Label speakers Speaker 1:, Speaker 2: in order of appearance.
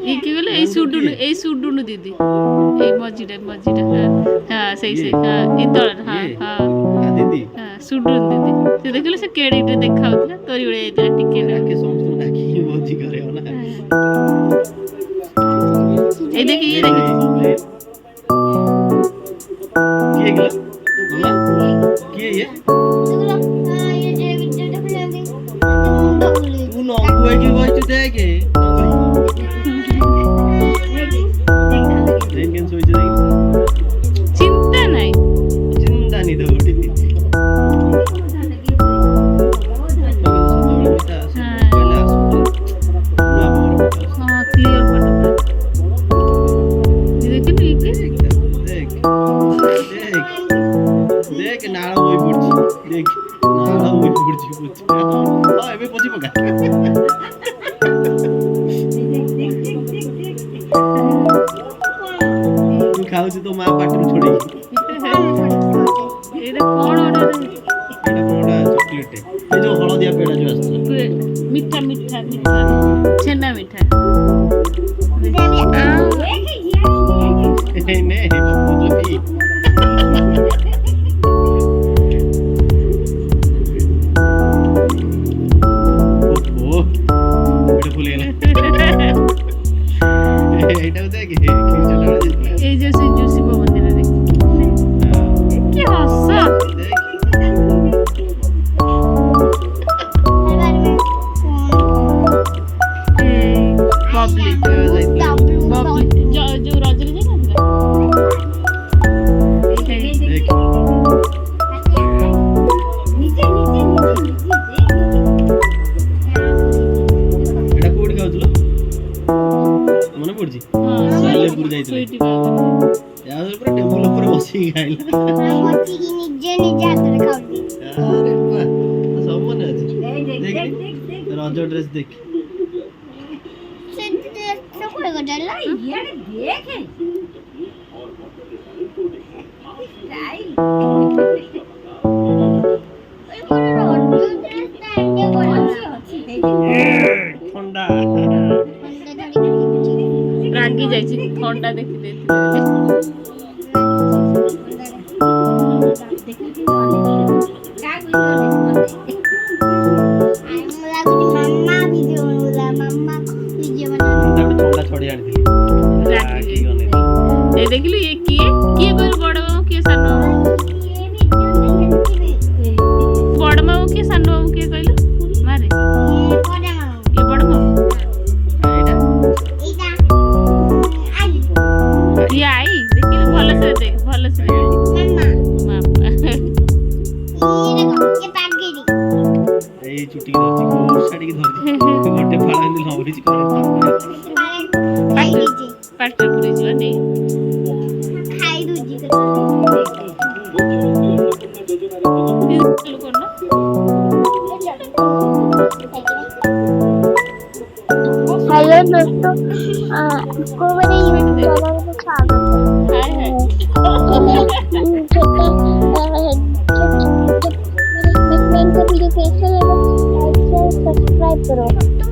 Speaker 1: ये কি বলে এই সুডুনু দিদি এই মজিটা হ্যাঁ সেই হ্যাঁ এই তଳ হ্যাঁ হ্যাঁ
Speaker 2: ଦିଦି
Speaker 1: হ্যাঁ সুডুনু দিদি ସେ ଦେଖିଲେ ସେ କେଡିଟେ ଦେଖାଉଥିଲା ତୋରି ଭଳିଆ ହେଇଥିଲା ଟିକେ ନା
Speaker 2: ଡାକେ ସମସ୍ତଙ୍କୁ ଡାକିକି ଭୋଜି କରିବ ନା
Speaker 1: এই ଦେଖି
Speaker 2: କିଏ ଗଲା ମାମା କିଏ ଇଏ ତୁ ନଙ୍ଗୁ ହେଇକି ବଇଛୁ ଦେଖେ ଶୋଇଛୁ ଦେଖି
Speaker 1: ଚିନ୍ତା ନାହିଁ
Speaker 2: ଚିନ୍ତା ନି ଦଉଟି
Speaker 1: हाँ क्लियर फोटो देखिए
Speaker 2: देख नाଳ ବୋଇ ପଡୁଛି देख नाଳ ବୋଇ ପଡୁଛି ହଁ ଏବେ ପୋଛି ପକା ତୁ ଖାଉଛୁ ତ ମା ପାଟିରୁ ଛଡେଇକି
Speaker 1: ଏଇଟା କଣ
Speaker 2: ଏଇଟା ଚକୋଲେଟ ଏ ଯୋଉ ହଳଦିଆ ପେଡା ଯୋଉ ଆସୁଥିଲା
Speaker 1: ମିଠା ଛେନା ମିଠା
Speaker 2: ନେ ବବୁଲୁ ଓହୋ ଏଟା ଫୁଲ ହେଇଗଲା ଏଇଟାକୁ ଦେଖ
Speaker 1: এই যে শিব মন্দিরে কি হস बबली जो रजनी जी ना
Speaker 2: ଏଟା କୋଉଠି ଖାଉଥିଲ ମନେ ପଡୁଛି ସାଲେପୁର ଯାଇଥିଲେ ୟା ଉପରେ ଟେବୁଲ ଉପରେ ବସିକି ଖାଇଲା
Speaker 3: ବସିକି ନିଜେ ହାତରେ ଖାଉଚି
Speaker 2: ଆରେ ବାଃ ସବୁ ମନେ ଅଛି ଦେଖ ରଜ ଡ୍ରେସ ଦେଖ
Speaker 3: କୋଡେ ଗଡାଲା ଇଆଡେ ଦେଖେ ଷ୍ଟାଇଲ এই বড় রজ ড্রেসটা এতে বড় আছে
Speaker 2: ଥଣ୍ଡା
Speaker 1: ରାଗି ଯାଇଛି ଥଣ୍ଡା ଦେଖି ଦେଇଥିଲେ
Speaker 2: ଥଣ୍ଡା ଛଡେଇ ଆଣିଥିଲି
Speaker 1: ଏ ଦେଖିଲୁ ଇଏ କିଏ କହିଲୁ ବଡ ମାମୁ କିଏ ସାନ ମାମୁ ବଡ ମାମୁ କିଏ ସାନ ମାମୁ କିଏ କହିଲୁ ମାରେ ଇଏ ବଡ ମାମୁ ଇଏ ଆଇ ଦେଖିଲୁ ଭଲସେ ଦେଖ ଭଲସେ
Speaker 2: ଏଇ ଚୁଟି ଧରିଛି କୋଉ ଶାଢୀ ଧରିଛି ଗୋଟେ ଫାଳ ଏମିତି ଲମ୍ବିଛି
Speaker 1: ପାଟିରେ ପୁରେଇ ଯିବ ନେ
Speaker 3: हेलो दोस्तों आपको मेरे यूट्यूब चैनल में स्वागत है वीडियो कैसे लगा लाइक शेयर सब्सक्राइब करो।